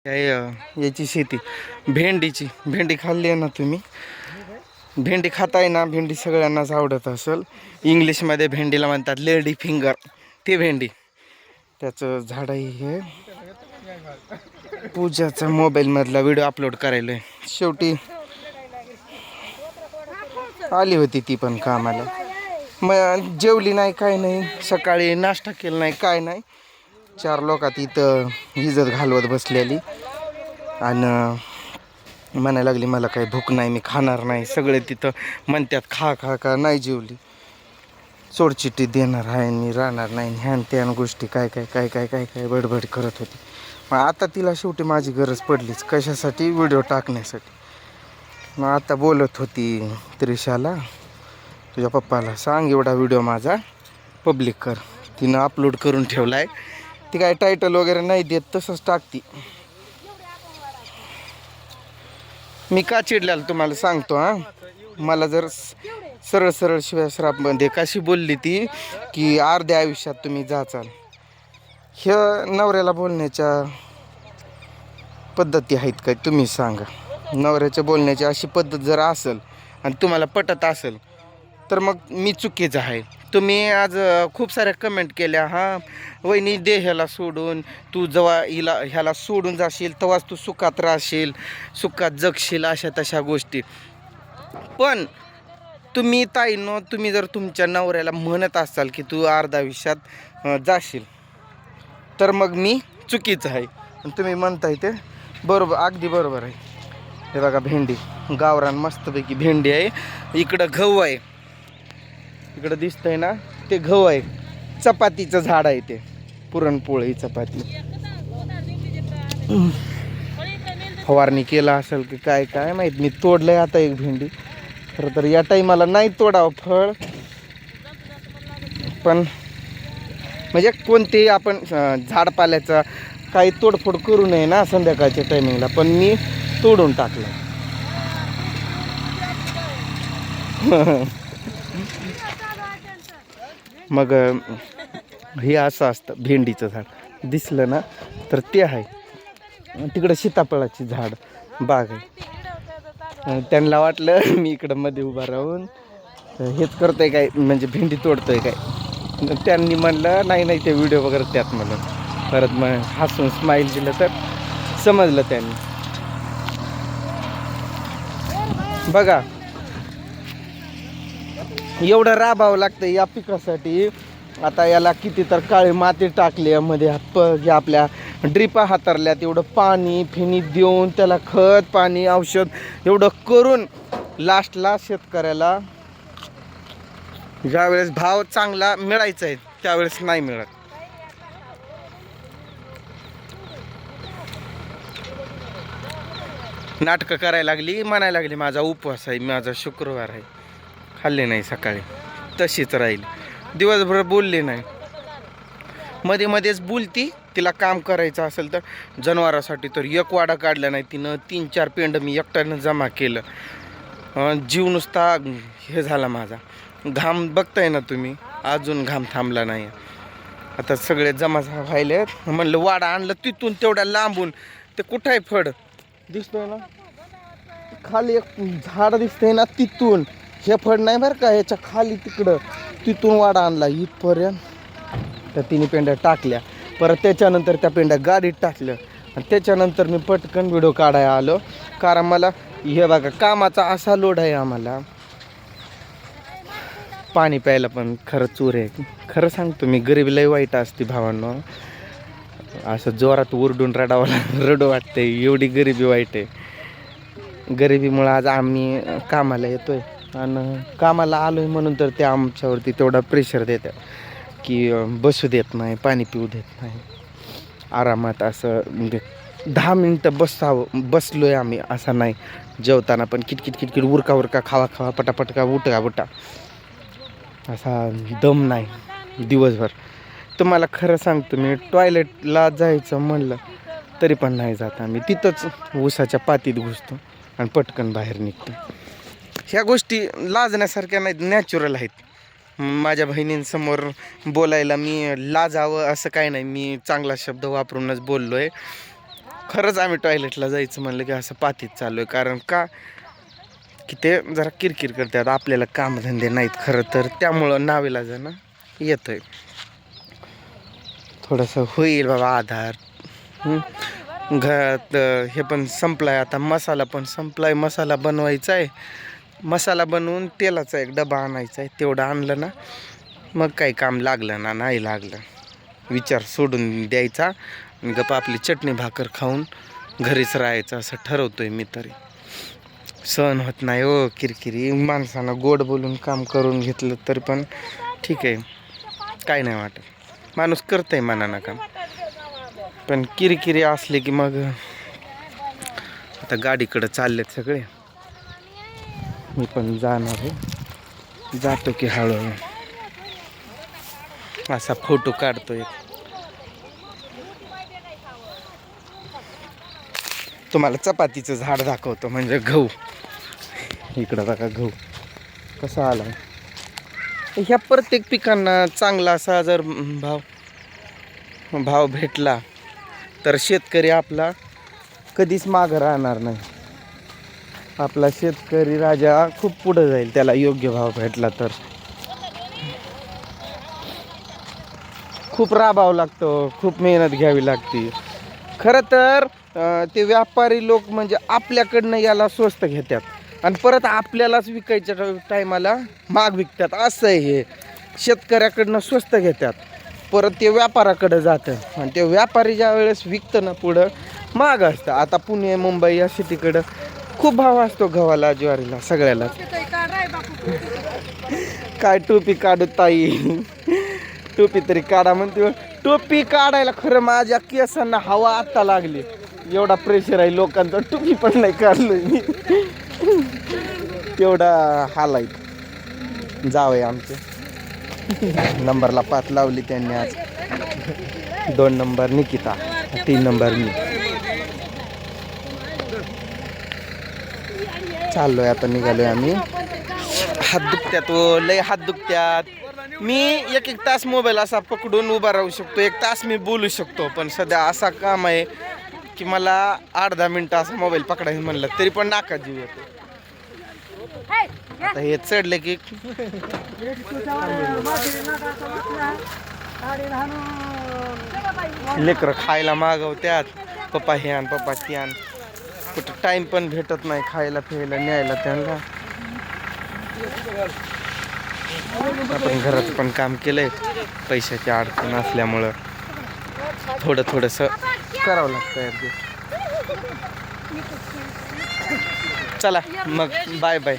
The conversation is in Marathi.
काय याची शेती भेंडीची. भेंडी खाल्ली आहे ना तुम्ही? भेंडी खाताय ना? भेंडी सगळ्यांनाच आवडत असेल. इंग्लिशमध्ये भेंडीला म्हणतात लेडी फिंगर. ते भेंडी त्याचं झाड आहे. हे पूजाचा मोबाईलमधला व्हिडिओ अपलोड करायला शेवटी आली होती ती पण कामाला. मग जेवली नाही, काय नाही, सकाळी नाश्ता केला नाही, काय नाही. 4 लोकात इथं इज्जत घालवत बसलेली आणि म्हणायला लागली मला काही भूक नाही, मी खाणार नाही. सगळे तिथं म्हणतात खा खा का. नाही जेवली. सोडचिट्टी देणार आहे, मी राहणार नाही, ह्यान त्यान गोष्टी काय काय काय काय काय काय बडबड करत होती. मग आता तिला शेवटी माझी गरज पडलीच. कशासाठी? व्हिडिओ टाकण्यासाठी. मग आता बोलत होती त्रिशाला, तुझ्या पप्पाला सांग एवढा व्हिडिओ माझा पब्लिक कर. तिनं अपलोड करून ठेवला आहे. ती काय टायटल वगैरे नाही देत, तसंच टाकती. मी का चिडल्याला तुम्हाला सांगतो. मला जर सरळ सरळ शिवायश्रापमध्ये कशी बोलली ती की अर्ध्या आयुष्यात तुम्ही जाचाल. ह्या नवऱ्याला बोलण्याच्या पद्धती आहेत काय तुम्ही सांगा? नवऱ्याच्या बोलण्याची अशी पद्धत जर असेल आणि तुम्हाला पटत असेल तर मग मी चुकीचं आहे. तुम्ही आज खूप साऱ्या कमेंट केल्या, हां वहिनी दे ह्याला सोडून, तू जेव्हा ह्याला सोडून जाशील तेव्हाच तू सुखात राहशील, सुखात जगशील, अशा तशा गोष्टी. पण तुम्ही ताईनो, तुम्ही जर तुमच्या नवऱ्याला म्हणत असाल की तू अर्ध्या आयुष्यात जाशील तर मग मी चुकीचं आहे. आणि तुम्ही म्हणताय ते बरोबर, अगदी बरोबर आहे. हे बघा भेंडी, गावरान मस्तपैकी भेंडी आहे. इकडं गहू आहे, इकडं दिसतंय ना ते गहू आहे. चपातीचं झाड आहे ते, पुरणपोळी चपाती. फवारणी केला असेल की काय काय माहीत. मी तोडलंय आता एक भेंडी. खरं तर या टाईमाला नाही तोडावं फळ, पण म्हणजे कोणतेही आपण झाडपाल्याचा काही तोडफोड करू नये ना संध्याकाळच्या टायमिंगला. पण मी तोडून टाकलं. मग हे असं असतं भेंडीचं झाड दिसलं ना तर ते आहे. तिकडं सीताफळाची झाड बाग आहे. त्यांना वाटलं मी इकडं मध्ये उभा राहून हेच करतोय काय, म्हणजे भेंडी तोडतोय काय. त्यांनी म्हणलं नाही नाही ते व्हिडिओ वगैरे त्यात म्हणून. परत मग हसून स्माईल दिलं तर समजलं त्यांनी. बघा एवढं राबावं लागतं या पिकासाठी. आता याला किती तर काळी माती टाकली मध्ये, आपल्या ड्रिपा हातारल्यात. एवढं पाणी फिनी देऊन त्याला खत पाणी औषध एवढं करून लास्टला शेतकऱ्याला ज्यावेळेस भाव चांगला मिळायचा आहे त्यावेळेस नाही मिळत. नाटकं करायला लागली, म्हणायला लागली माझा उपवास आहे, माझा शुक्रवार आहे, खाल्ले नाही सकाळी. तशीच राहील, दिवसभर बोलले नाही. मध्ये मध्येच बोलती. तिला काम करायचं असेल तर जनावरासाठी तर एक वाडा काढला नाही तिनं. 3-4 पेंड मी एकट्यानं जमा केलं. जीव नुसता हे झाला माझा. घाम बघताय ना तुम्ही, अजून घाम थांबला नाही. आता सगळे जमा व्हायले. म्हणलं वाडा आणलं तिथून तेवढ्या लांबून. ते कुठं आहे फड दिसतोय ना खाली, एक झाड दिसतंय ना तिथून. हे फड नाही बरं का, ह्याच्या खाली तिकडं तिथून वाडा आणला इथपर्यंत. त्या 3 पेंड्या टाकल्या. परत त्याच्यानंतर त्या पेंड्या गाडीत टाकल्या. आणि त्याच्यानंतर मी पटकन व्हिडिओ काढायला आलो. कारण मला हे बघा कामाचा असा लोड आहे आम्हाला. पाणी प्यायला पण खरं चूर आहे. खरं सांगतो मी, गरिबी लय वाईट असते भावांनो. असं जोरात ओरडून रडू वाटते, एवढी गरिबी वाईट आहे. गरिबीमुळं आज आम्ही कामाला येतोय. आणि कामाला आलोय म्हणून तर ते आमच्यावरती तेवढा प्रेशर देतात की बसू देत नाही, पाणी पिऊ देत नाही. आरामात असं म्हणजे 10 मिनटं बसलोय आम्ही असं नाही. जेवताना पण किटकिट किटकिट उरका खावा खावा पटापटका उठा असा दम नाही दिवसभर. तुम्हाला खरं सांगतो मी, टॉयलेटला जायचं म्हणलं तरी पण नाही जात आम्ही. तिथंच ऊसाच्या पातीत घुसतो आणि पटकन बाहेर निघतो. ह्या गोष्टी लाजण्यासारख्या नाहीत, नॅचरल आहेत. माझ्या बहिणींसमोर बोलायला मी लाजावं असं काही नाही. मी चांगला शब्द वापरूनच बोललो आहे. खरंच आम्ही टॉयलेटला जायचं म्हणलं की असं पातीत चालू आहे. कारण का की ते जरा किरकिर करतात, आपल्याला कामधंदे नाहीत खरं तर, त्यामुळं नावीलाजानं येतोय. थोडंसं होईल बाबा आधार. घरात हे पण संपलाय आता, मसाला पण संपलाय. मसाला बनवायचा आहे. मसाला बनवून तेलाचा एक डबा आणायचा आहे. तेवढं आणलं ना मग काही काम लागलं ना नाही लागलं विचार सोडून द्यायचा आणि गप्पा आपली चटणी भाकर खाऊन घरीच राहायचं असं ठरवतोय मी तरी. सहन होत नाही हो किरकिरी. माणसानं गोड बोलून काम करून घेतलं तरी पण ठीक आहे, काय नाही वाटत. माणूस करतंय मनानं काम, पण किरकिरी असले की मग. आता गाडीकडं चाललेत सगळे, मी पण जाणार आहे. जातो की हळूहळू. असा फोटो काढतोय. तुम्हाला चपातीचं झाड दाखवतो म्हणजे गहू. इकडं बघा गहू कसा आला. ह्या प्रत्येक पिकांना चांगला असा जर भाव भेटला तर शेतकरी आपला कधीच मागं राहणार नाही. आपला शेतकरी राजा खूप पुढे जाईल त्याला योग्य भाव भेटला तर. खूप राबावं लागतं, खूप मेहनत घ्यावी लागते खरं तर. ते व्यापारी लोक म्हणजे आपल्याकडनं याला स्वस्त घेतात आणि परत आपल्यालाच विकायच्या टायमाला महाग विकतात. असं आहे हे. शेतकऱ्याकडनं स्वस्त घेतात, परत ते व्यापाराकडं जातं आणि ते व्यापारी ज्या वेळेस विकतं ना पुढं महाग असतं. आता पुणे मुंबई या सिटीकडं खूप भाव असतो गव्हाला, ज्वारीला, सगळ्याला. काय टोपी काढू ताई, टोपी तरी काढा म्हणते. टोपी काढायला खरं माझ्या केसांना हवा आत्ता लागली, एवढा प्रेशर आहे लोकांचा. टोपी पण नाही काढलोय मी. तेवढा हाल आहे. जावंय आमचे नंबरला 5 लावली त्यांनी आज. 2 नंबर निकिता, 3 नंबर मी. चाललोय आता, निघालोय आम्ही. हात दुखत्यात व लय हात दुखत्यात. मी एक तास मोबाईल असा पकडून उभा राहू शकतो, 1 तास मी बोलू शकतो, पण सध्या असा काम आहे की मला 8-10 मिनटं असं मोबाईल पकडायचं म्हणलं तरी पण नाका जीव येतो. आता हे चढले की लेकरं खायला मागवत्यात, पप्पा हे आण पप्पा ते आण. कुठं टाइम पण भेटत नाही खायला प्यायला न्यायला त्यांना. आपण घरात पण काम केलंय, पैशाची अडचण असल्यामुळं थोडंसं करावं लागतं ॲडजस्ट. चला मग बाय बाय.